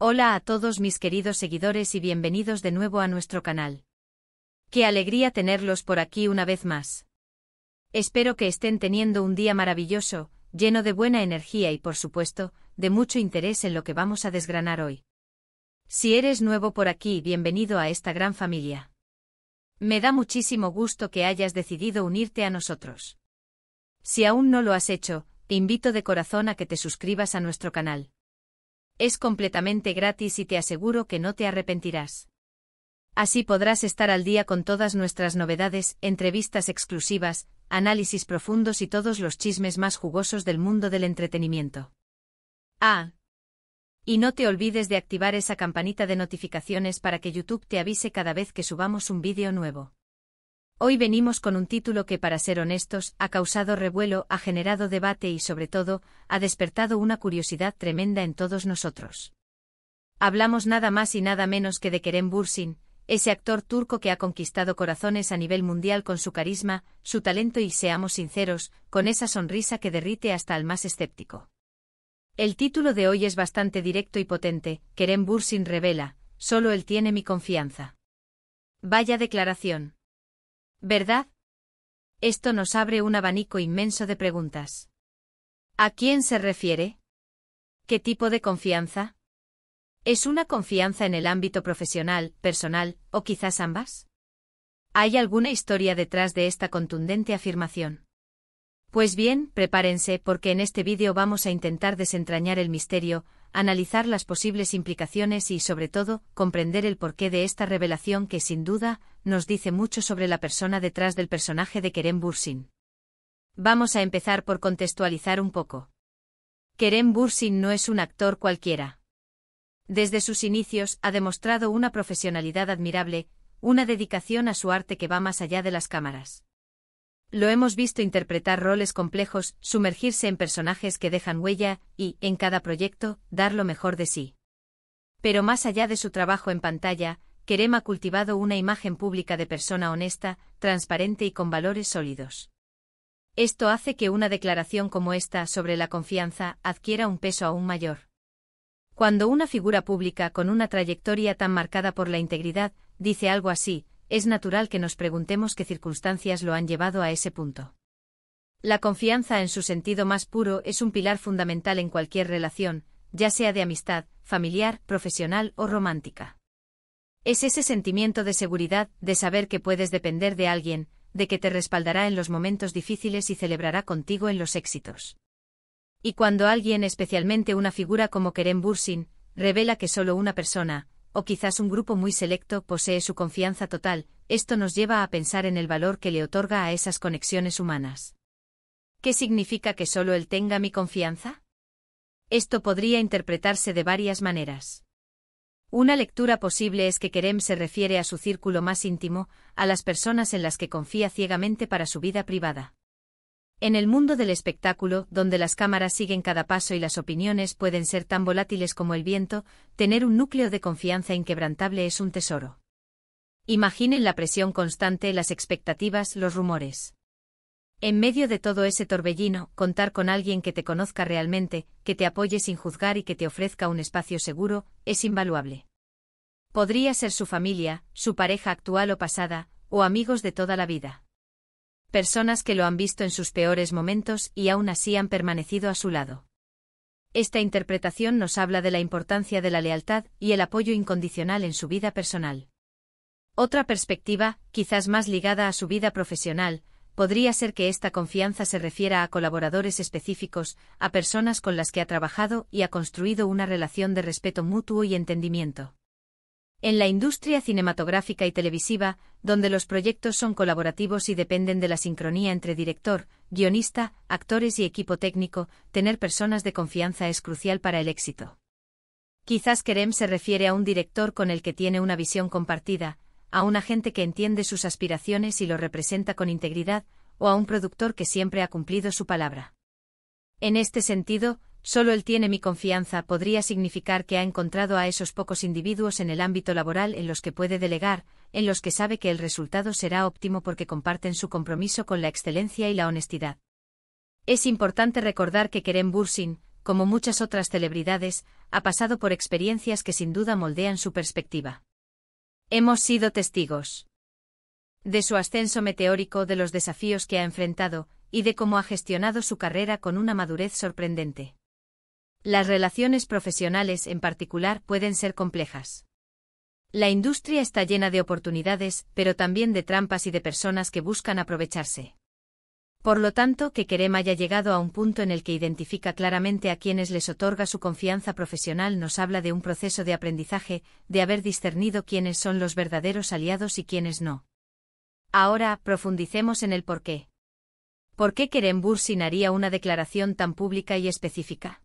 Hola a todos mis queridos seguidores y bienvenidos de nuevo a nuestro canal. Qué alegría tenerlos por aquí una vez más. Espero que estén teniendo un día maravilloso, lleno de buena energía y por supuesto, de mucho interés en lo que vamos a desgranar hoy. Si eres nuevo por aquí, bienvenido a esta gran familia. Me da muchísimo gusto que hayas decidido unirte a nosotros. Si aún no lo has hecho, te invito de corazón a que te suscribas a nuestro canal. Es completamente gratis y te aseguro que no te arrepentirás. Así podrás estar al día con todas nuestras novedades, entrevistas exclusivas, análisis profundos y todos los chismes más jugosos del mundo del entretenimiento. Y no te olvides de activar esa campanita de notificaciones para que YouTube te avise cada vez que subamos un vídeo nuevo. Hoy venimos con un título que, para ser honestos, ha causado revuelo, ha generado debate y, sobre todo, ha despertado una curiosidad tremenda en todos nosotros. Hablamos nada más y nada menos que de Kerem Bürsin, ese actor turco que ha conquistado corazones a nivel mundial con su carisma, su talento y, seamos sinceros, con esa sonrisa que derrite hasta al más escéptico. El título de hoy es bastante directo y potente: Kerem Bürsin revela, solo él tiene mi confianza. Vaya declaración. ¿Verdad? Esto nos abre un abanico inmenso de preguntas. ¿A quién se refiere? ¿Qué tipo de confianza? ¿Es una confianza en el ámbito profesional, personal, o quizás ambas? ¿Hay alguna historia detrás de esta contundente afirmación? Pues bien, prepárense porque en este vídeo vamos a intentar desentrañar el misterio, analizar las posibles implicaciones y, sobre todo, comprender el porqué de esta revelación que, sin duda, nos dice mucho sobre la persona detrás del personaje de Kerem Bürsin. Vamos a empezar por contextualizar un poco. Kerem Bürsin no es un actor cualquiera. Desde sus inicios ha demostrado una profesionalidad admirable, una dedicación a su arte que va más allá de las cámaras. Lo hemos visto interpretar roles complejos, sumergirse en personajes que dejan huella y, en cada proyecto, dar lo mejor de sí. Pero más allá de su trabajo en pantalla, Kerem ha cultivado una imagen pública de persona honesta, transparente y con valores sólidos. Esto hace que una declaración como esta sobre la confianza adquiera un peso aún mayor. Cuando una figura pública con una trayectoria tan marcada por la integridad dice algo así, es natural que nos preguntemos qué circunstancias lo han llevado a ese punto. La confianza en su sentido más puro es un pilar fundamental en cualquier relación, ya sea de amistad, familiar, profesional o romántica. Es ese sentimiento de seguridad, de saber que puedes depender de alguien, de que te respaldará en los momentos difíciles y celebrará contigo en los éxitos. Y cuando alguien, especialmente una figura como Kerem Bürsin, revela que solo una persona, o quizás un grupo muy selecto, posee su confianza total, esto nos lleva a pensar en el valor que le otorga a esas conexiones humanas. ¿Qué significa que solo él tenga mi confianza? Esto podría interpretarse de varias maneras. Una lectura posible es que Kerem se refiere a su círculo más íntimo, a las personas en las que confía ciegamente para su vida privada. En el mundo del espectáculo, donde las cámaras siguen cada paso y las opiniones pueden ser tan volátiles como el viento, tener un núcleo de confianza inquebrantable es un tesoro. Imaginen la presión constante, las expectativas, los rumores. En medio de todo ese torbellino, contar con alguien que te conozca realmente, que te apoye sin juzgar y que te ofrezca un espacio seguro, es invaluable. Podría ser su familia, su pareja actual o pasada, o amigos de toda la vida. Personas que lo han visto en sus peores momentos y aún así han permanecido a su lado. Esta interpretación nos habla de la importancia de la lealtad y el apoyo incondicional en su vida personal. Otra perspectiva, quizás más ligada a su vida profesional, podría ser que esta confianza se refiera a colaboradores específicos, a personas con las que ha trabajado y ha construido una relación de respeto mutuo y entendimiento. En la industria cinematográfica y televisiva, donde los proyectos son colaborativos y dependen de la sincronía entre director, guionista, actores y equipo técnico, tener personas de confianza es crucial para el éxito. Quizás Kerem se refiere a un director con el que tiene una visión compartida, a un agente que entiende sus aspiraciones y lo representa con integridad, o a un productor que siempre ha cumplido su palabra. En este sentido, solo él tiene mi confianza podría significar que ha encontrado a esos pocos individuos en el ámbito laboral en los que puede delegar, en los que sabe que el resultado será óptimo porque comparten su compromiso con la excelencia y la honestidad. Es importante recordar que Kerem Bürsin, como muchas otras celebridades, ha pasado por experiencias que sin duda moldean su perspectiva. Hemos sido testigos de su ascenso meteórico, de los desafíos que ha enfrentado, y de cómo ha gestionado su carrera con una madurez sorprendente. Las relaciones profesionales, en particular, pueden ser complejas. La industria está llena de oportunidades, pero también de trampas y de personas que buscan aprovecharse. Por lo tanto, que Kerem haya llegado a un punto en el que identifica claramente a quienes les otorga su confianza profesional nos habla de un proceso de aprendizaje, de haber discernido quiénes son los verdaderos aliados y quiénes no. Ahora, profundicemos en el porqué. ¿Por qué Kerem Bürsin haría una declaración tan pública y específica?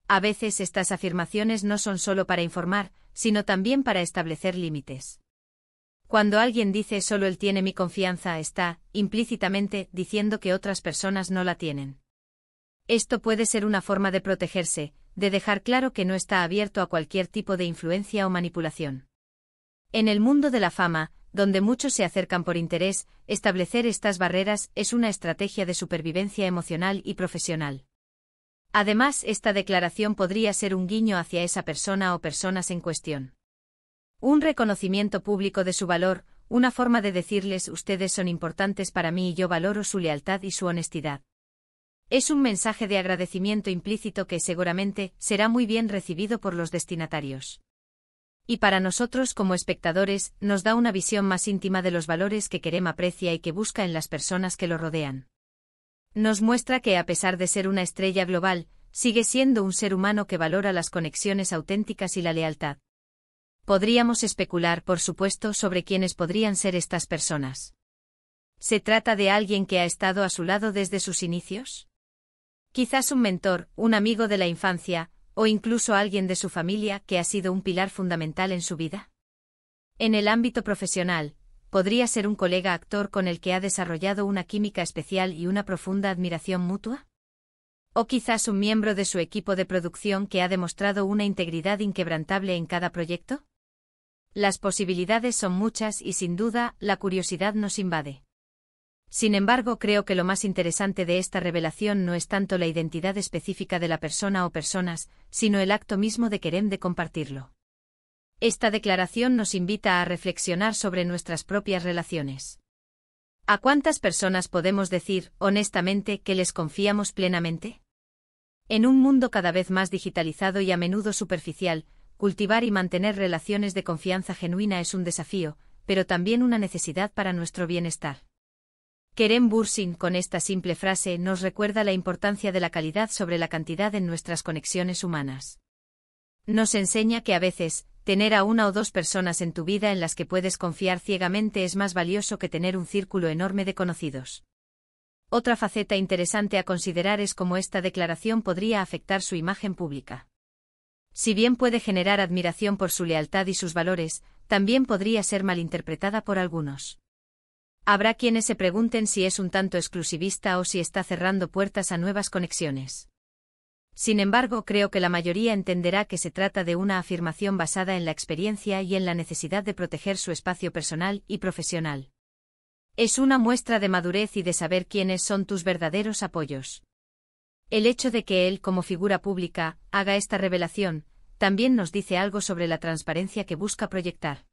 A veces estas afirmaciones no son solo para informar, sino también para establecer límites. Cuando alguien dice solo él tiene mi confianza, está, implícitamente, diciendo que otras personas no la tienen. Esto puede ser una forma de protegerse, de dejar claro que no está abierto a cualquier tipo de influencia o manipulación. En el mundo de la fama, donde muchos se acercan por interés, establecer estas barreras es una estrategia de supervivencia emocional y profesional. Además, esta declaración podría ser un guiño hacia esa persona o personas en cuestión. Un reconocimiento público de su valor, una forma de decirles ustedes son importantes para mí y yo valoro su lealtad y su honestidad. Es un mensaje de agradecimiento implícito que seguramente será muy bien recibido por los destinatarios. Y para nosotros como espectadores, nos da una visión más íntima de los valores que Kerem aprecia y que busca en las personas que lo rodean. Nos muestra que a pesar de ser una estrella global, sigue siendo un ser humano que valora las conexiones auténticas y la lealtad. Podríamos especular, por supuesto, sobre quiénes podrían ser estas personas. ¿Se trata de alguien que ha estado a su lado desde sus inicios? Quizás un mentor, un amigo de la infancia, o incluso alguien de su familia que ha sido un pilar fundamental en su vida. En el ámbito profesional, podría ser un colega actor con el que ha desarrollado una química especial y una profunda admiración mutua. O quizás un miembro de su equipo de producción que ha demostrado una integridad inquebrantable en cada proyecto. Las posibilidades son muchas y sin duda, la curiosidad nos invade. Sin embargo, creo que lo más interesante de esta revelación no es tanto la identidad específica de la persona o personas, sino el acto mismo de Kerem de compartirlo. Esta declaración nos invita a reflexionar sobre nuestras propias relaciones. ¿A cuántas personas podemos decir, honestamente, que les confiamos plenamente? En un mundo cada vez más digitalizado y a menudo superficial, cultivar y mantener relaciones de confianza genuina es un desafío, pero también una necesidad para nuestro bienestar. Kerem Bürsin, con esta simple frase, nos recuerda la importancia de la calidad sobre la cantidad en nuestras conexiones humanas. Nos enseña que a veces, tener a una o dos personas en tu vida en las que puedes confiar ciegamente es más valioso que tener un círculo enorme de conocidos. Otra faceta interesante a considerar es cómo esta declaración podría afectar su imagen pública. Si bien puede generar admiración por su lealtad y sus valores, también podría ser malinterpretada por algunos. Habrá quienes se pregunten si es un tanto exclusivista o si está cerrando puertas a nuevas conexiones. Sin embargo, creo que la mayoría entenderá que se trata de una afirmación basada en la experiencia y en la necesidad de proteger su espacio personal y profesional. Es una muestra de madurez y de saber quiénes son tus verdaderos apoyos. El hecho de que él, como figura pública, haga esta revelación, también nos dice algo sobre la transparencia que busca proyectar.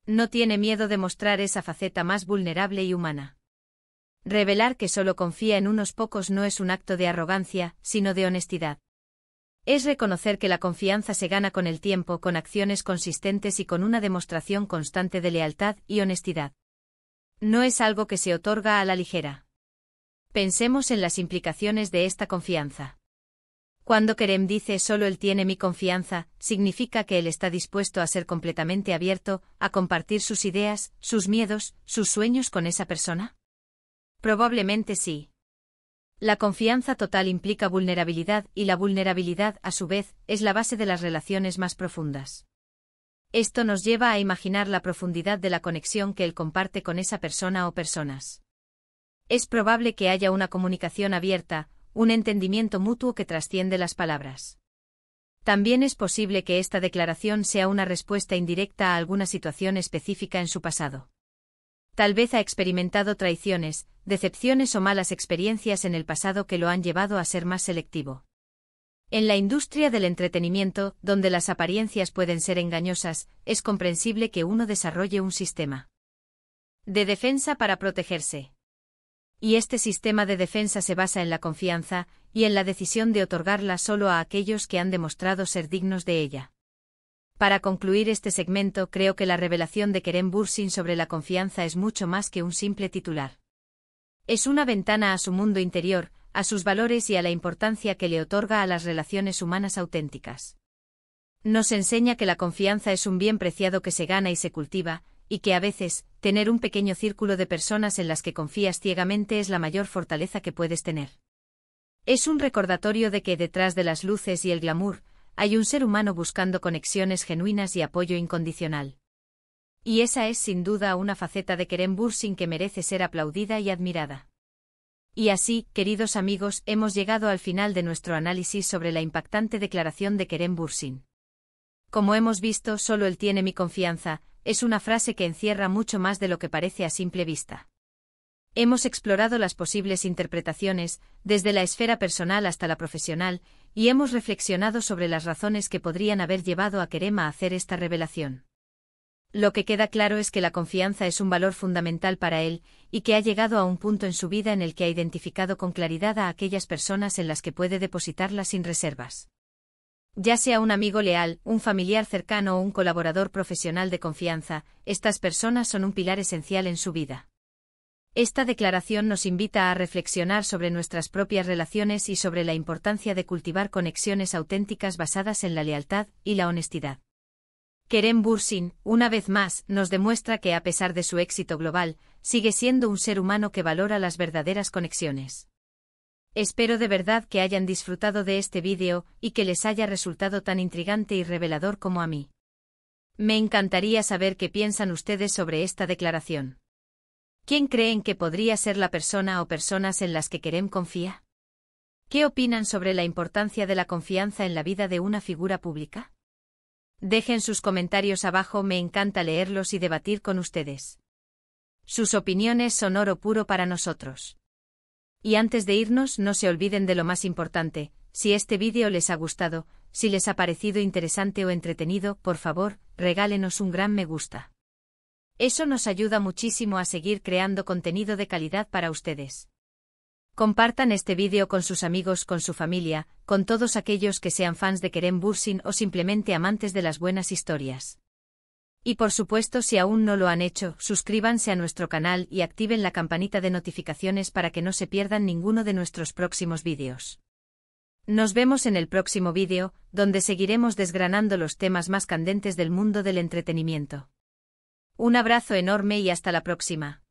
No tiene miedo de mostrar esa faceta más vulnerable y humana. Revelar que solo confía en unos pocos no es un acto de arrogancia, sino de honestidad. Es reconocer que la confianza se gana con el tiempo, con acciones consistentes y con una demostración constante de lealtad y honestidad. No es algo que se otorga a la ligera. Pensemos en las implicaciones de esta confianza. Cuando Kerem dice solo él tiene mi confianza, ¿significa que él está dispuesto a ser completamente abierto, a compartir sus ideas, sus miedos, sus sueños con esa persona? Probablemente sí. La confianza total implica vulnerabilidad y la vulnerabilidad, a su vez, es la base de las relaciones más profundas. Esto nos lleva a imaginar la profundidad de la conexión que él comparte con esa persona o personas. Es probable que haya una comunicación abierta, un entendimiento mutuo que trasciende las palabras. También es posible que esta declaración sea una respuesta indirecta a alguna situación específica en su pasado. Tal vez ha experimentado traiciones, decepciones o malas experiencias en el pasado que lo han llevado a ser más selectivo. En la industria del entretenimiento, donde las apariencias pueden ser engañosas, es comprensible que uno desarrolle un sistema de defensa para protegerse. Y este sistema de defensa se basa en la confianza, y en la decisión de otorgarla solo a aquellos que han demostrado ser dignos de ella. Para concluir este segmento, creo que la revelación de Kerem Bürsin sobre la confianza es mucho más que un simple titular. Es una ventana a su mundo interior, a sus valores y a la importancia que le otorga a las relaciones humanas auténticas. Nos enseña que la confianza es un bien preciado que se gana y se cultiva, y que a veces, tener un pequeño círculo de personas en las que confías ciegamente es la mayor fortaleza que puedes tener. Es un recordatorio de que detrás de las luces y el glamour, hay un ser humano buscando conexiones genuinas y apoyo incondicional. Y esa es sin duda una faceta de Kerem Bürsin que merece ser aplaudida y admirada. Y así, queridos amigos, hemos llegado al final de nuestro análisis sobre la impactante declaración de Kerem Bürsin. Como hemos visto, solo él tiene mi confianza, es una frase que encierra mucho más de lo que parece a simple vista. Hemos explorado las posibles interpretaciones, desde la esfera personal hasta la profesional, y hemos reflexionado sobre las razones que podrían haber llevado a Kerem a hacer esta revelación. Lo que queda claro es que la confianza es un valor fundamental para él, y que ha llegado a un punto en su vida en el que ha identificado con claridad a aquellas personas en las que puede depositarla sin reservas. Ya sea un amigo leal, un familiar cercano o un colaborador profesional de confianza, estas personas son un pilar esencial en su vida. Esta declaración nos invita a reflexionar sobre nuestras propias relaciones y sobre la importancia de cultivar conexiones auténticas basadas en la lealtad y la honestidad. Kerem Bürsin, una vez más, nos demuestra que a pesar de su éxito global, sigue siendo un ser humano que valora las verdaderas conexiones. Espero de verdad que hayan disfrutado de este vídeo y que les haya resultado tan intrigante y revelador como a mí. Me encantaría saber qué piensan ustedes sobre esta declaración. ¿Quién creen que podría ser la persona o personas en las que Kerem confía? ¿Qué opinan sobre la importancia de la confianza en la vida de una figura pública? Dejen sus comentarios abajo, me encanta leerlos y debatir con ustedes. Sus opiniones son oro puro para nosotros. Y antes de irnos, no se olviden de lo más importante: si este vídeo les ha gustado, si les ha parecido interesante o entretenido, por favor, regálenos un gran me gusta. Eso nos ayuda muchísimo a seguir creando contenido de calidad para ustedes. Compartan este vídeo con sus amigos, con su familia, con todos aquellos que sean fans de Kerem Bürsin o simplemente amantes de las buenas historias. Y por supuesto, si aún no lo han hecho, suscríbanse a nuestro canal y activen la campanita de notificaciones para que no se pierdan ninguno de nuestros próximos vídeos. Nos vemos en el próximo vídeo, donde seguiremos desgranando los temas más candentes del mundo del entretenimiento. Un abrazo enorme y hasta la próxima.